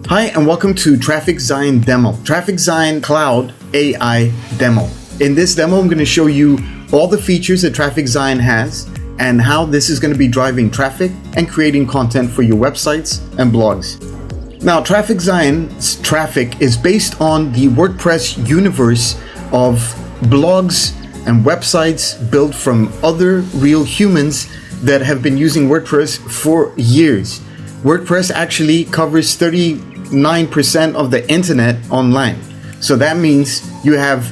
Hi, and welcome to TrafficZion Demo, TrafficZion Cloud AI Demo. In this demo, I'm going to show you all the features that TrafficZion has and how this is going to be driving traffic and creating content for your websites and blogs. Now, TrafficZion's traffic is based on the WordPress universe of blogs and websites built from other real humans that have been using WordPress for years. WordPress actually covers 39% of the internet online. So that means you have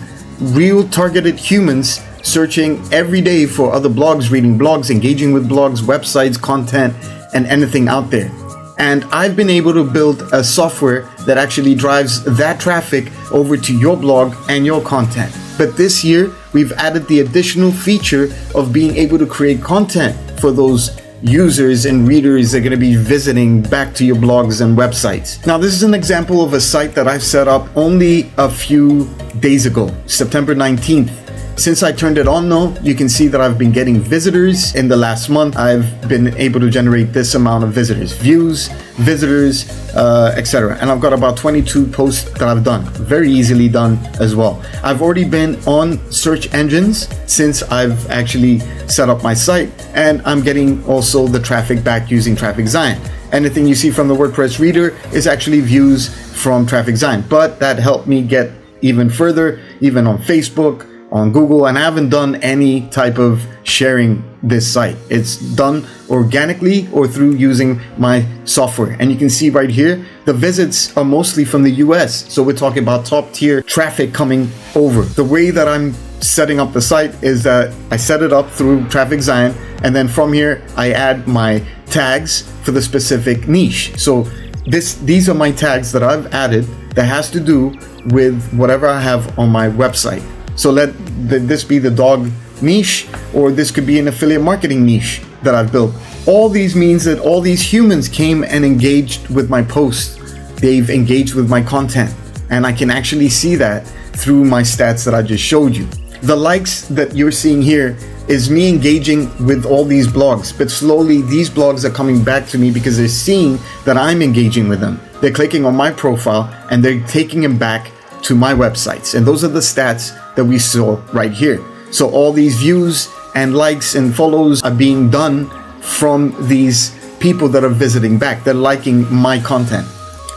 real targeted humans searching every day for other blogs, reading blogs, engaging with blogs, websites, content, and anything out there. And I've been able to build a software that actually drives that traffic over to your blog and your content. But this year, we've added the additional feature of being able to create content for those users and readers that are going to be visiting back to your blogs and websites. Now, this is an example of a site that I've set up only a few days ago, September 19th. Since I turned it on though, you can see that I've been getting visitors. In the last month, I've been able to generate this amount of visitors, views, visitors, etc. And I've got about 22 posts that I've done. Very easily done as well. I've already been on search engines since I've actually set up my site, and I'm getting also the traffic back using TrafficZion. Anything you see from the WordPress reader is actually views from TrafficZion, but that helped me get even further, even on Facebook, on Google, and I haven't done any type of sharing this site. It's done organically or through using my software. And you can see right here, the visits are mostly from the US. So we're talking about top tier traffic coming over. The way that I'm setting up the site is that I set it up through TrafficZion, and then from here, I add my tags for the specific niche. So these are my tags that I've added that has to do with whatever I have on my website. So let this be the dog niche, or this could be an affiliate marketing niche that I've built. All these means that all these humans came and engaged with my posts. They've engaged with my content, and I can actually see that through my stats that I just showed you. The likes that you're seeing here is me engaging with all these blogs, but slowly these blogs are coming back to me because they're seeing that I'm engaging with them. They're clicking on my profile and they're taking them back to my websites. And those are the stats that we saw right here. So all these views and likes and follows are being done from these people that are visiting back. They're liking my content.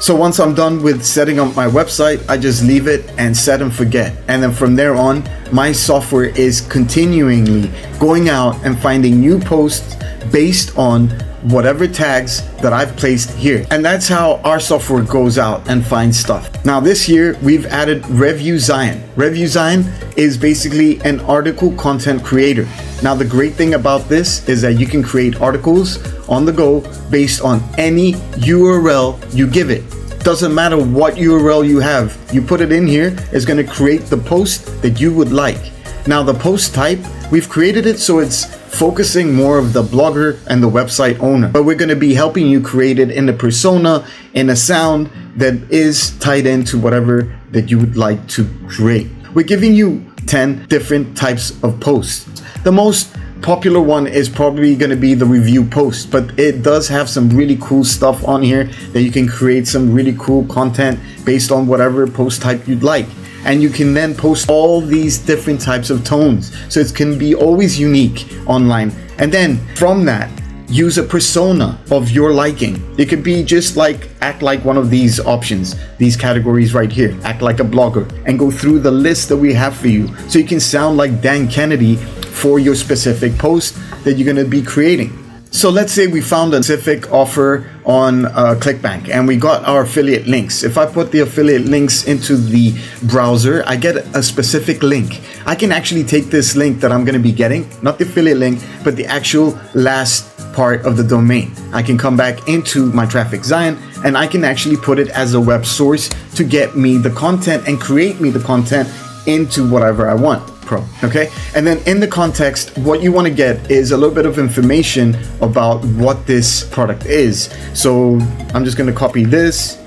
So once I'm done with setting up my website, I just leave it and set and forget. And then from there on, my software is continually going out and finding new posts based on whatever tags that I've placed here. And that's how our software goes out and finds stuff. Now this year, we've added TrafficZion. TrafficZion is basically an article content creator. Now the great thing about this is that you can create articles on the go based on any URL you give it. Doesn't matter what URL you have, you put it in here, it's going to create the post that you would like. Now the post type, we've created it so it's focusing more of the blogger and the website owner, but we're going to be helping you create it in a persona, in a sound that is tied into whatever that you would like to create. We're giving you 10 different types of posts. The most popular one is probably going to be the review post, but it does have some really cool stuff on here that you can create some really cool content based on whatever post type you'd like. And you can then post all these different types of tones. So it can be always unique online. And then from that, use a persona of your liking. It could be just like, act like one of these options, these categories right here, act like a blogger, and go through the list that we have for you. So you can sound like Dan Kennedy for your specific post that you're gonna be creating. So let's say we found a specific offer on ClickBank and we got our affiliate links. If I put the affiliate links into the browser, I get a specific link. I can actually take this link that I'm going to be getting, not the affiliate link, but the actual last part of the domain. I can come back into my TrafficZion and I can actually put it as a web source to get me the content and create me the content into whatever I want. Okay, and then in the context, what you want to get is a little bit of information about what this product is. So I'm just going to copy this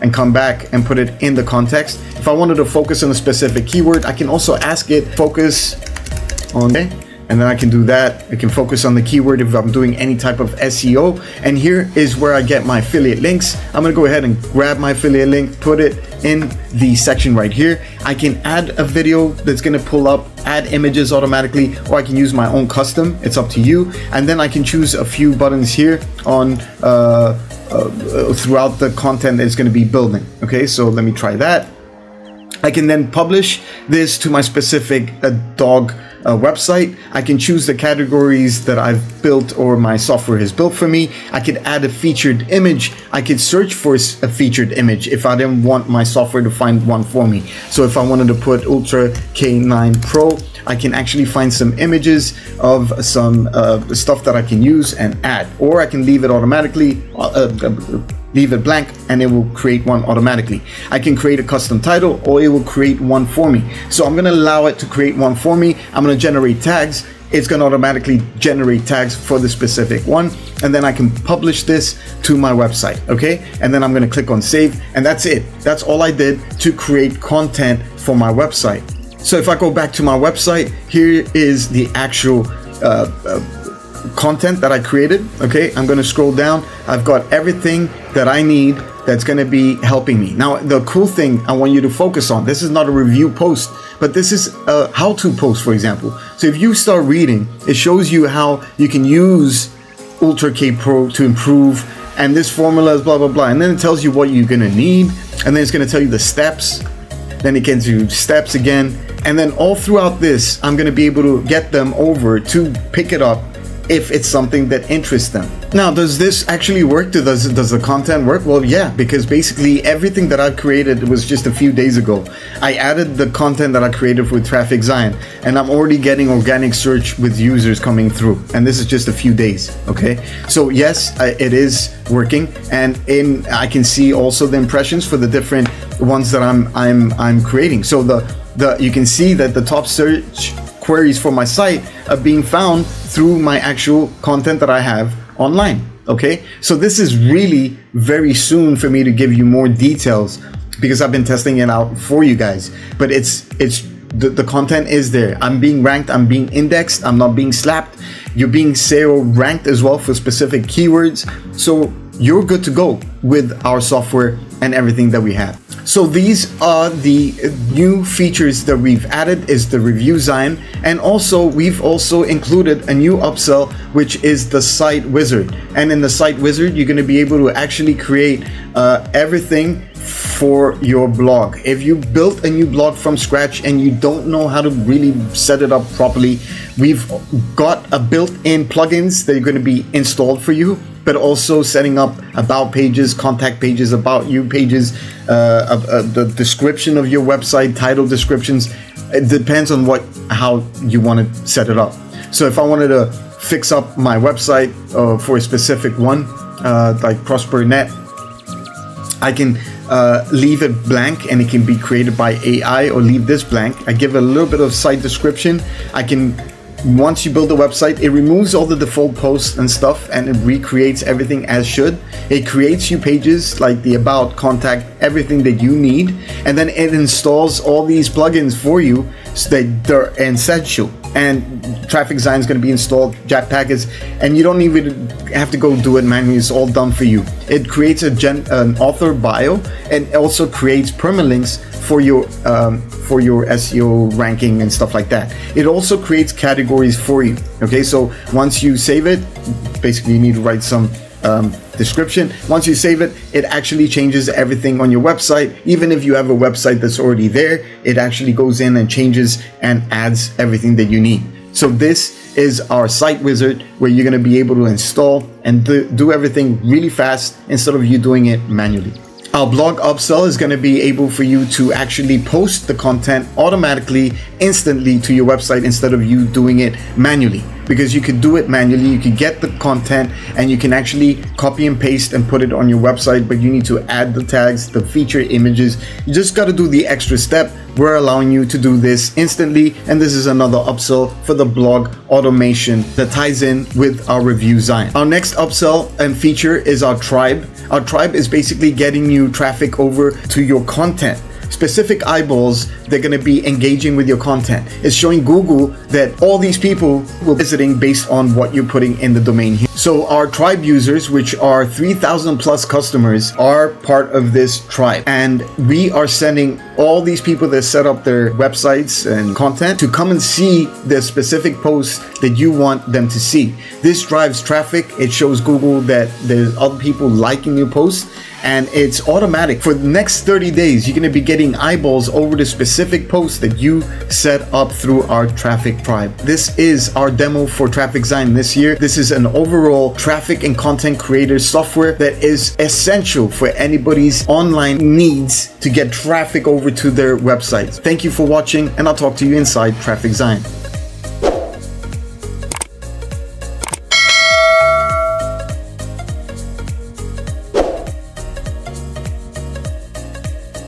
and come back and put it in the context. If I wanted to focus on a specific keyword, I can also ask it focus on and then I can do that. I can focus on the keyword if I'm doing any type of SEO. And here is where I get my affiliate links. I'm gonna go ahead and grab my affiliate link, put it in the section right here. I can add a video that's gonna pull up, add images automatically, or I can use my own custom. It's up to you. And then I can choose a few buttons here on throughout the content that's gonna be building. Okay, so let me try that. I can then publish this to my specific dog website. I can choose the categories that I've built or my software has built for me. I could add a featured image. I could search for a featured image if I didn't want my software to find one for me. So if I wanted to put Ultra K9 Pro, I can actually find some images of some stuff that I can use and add, or I can leave it automatically, leave it blank, and it will create one automatically. I can create a custom title, or it will create one for me. So I'm gonna allow it to create one for me. I'm gonna generate tags. It's gonna automatically generate tags for the specific one, and then I can publish this to my website, okay? And then I'm gonna click on save, and that's it. That's all I did to create content for my website. So if I go back to my website, here is the actual content that I created. Okay, I'm going to scroll down. I've got everything that I need that's going to be helping me. Now, the cool thing I want you to focus on, this is not a review post, but this is a how-to post, for example. So if you start reading, it shows you how you can use Ultra K Pro to improve, and this formula is blah, blah, blah. And then it tells you what you're going to need, and then it's going to tell you the steps. Then it gives you steps again. And then all throughout this, I'm going to be able to get them over to pick it up if it's something that interests them. Now, does this actually work? Does the content work? Well, yeah, because basically everything that I've created was just a few days ago. I added the content that I created with TrafficZion, and I'm already getting organic search with users coming through. And this is just a few days, okay? So yes, it is working, and I can see also the impressions for the different ones that I'm creating. So you can see that the top search queries for my site are being found through my actual content that I have online. Okay, so this is really very soon for me to give you more details because I've been testing it out for you guys. But the content is there. I'm being ranked, I'm being indexed, I'm not being slapped. You're being SEO ranked as well for specific keywords. So you're good to go with our software and everything that we have. So these are the new features that we've added, is the TrafficZion, and also we've also included a new upsell, which is the site wizard. And in the site wizard, you're going to be able to actually create everything for your blog. If you built a new blog from scratch and you don't know how to really set it up properly, we've got a built-in plugins that are going to be installed for you, but also setting up about pages, contact pages, about you pages, the description of your website, title descriptions. It depends on how you want to set it up. So if I wanted to fix up my website for a specific one, like Prosper.net, I can leave it blank and it can be created by AI, or leave this blank. I give a little bit of site description. Once you build a website, it removes all the default posts and stuff, and it recreates everything as should. It creates you pages like the about, contact, everything that you need, and then it installs all these plugins for you so that they're essential. And TrafficZion is going to be installed, Jetpack is, and you don't even have to go do it manually. It's all done for you. It creates an author bio, and also creates permalinks for your SEO ranking and stuff like that. It also creates categories for you. Okay, so once you save it, basically you need to write some description. Once you save it, it actually changes everything on your website. Even if you have a website that's already there, it actually goes in and changes and adds everything that you need. So this is our site wizard, where you're going to be able to install and do everything really fast instead of you doing it manually. Our blog upsell is going to be able for you to actually post the content automatically, instantly to your website instead of you doing it manually. Because you could do it manually, you could get the content and you can actually copy and paste and put it on your website, but you need to add the tags, the feature images. You just got to do the extra step. We're allowing you to do this instantly, and this is another upsell for the blog automation that ties in with our TrafficZion. Our next upsell and feature is our tribe. Our tribe is basically getting you traffic over to your content. specific eyeballs that are going to be engaging with your content. It's showing Google that all these people were visiting based on what you're putting in the domain here. So our tribe users, which are 3,000 plus customers, are part of this tribe. And we are sending all these people that set up their websites and content to come and see the specific posts that you want them to see. This drives traffic. It shows Google that there's other people liking your posts, and it's automatic. For the next 30 days, you're going to be getting eyeballs over the specific posts that you set up through our traffic tribe. This is our demo for TrafficZion this year. This is an overall traffic and content creator software that is essential for anybody's online needs to get traffic over to their websites. Thank you for watching, and I'll talk to you inside TrafficZion.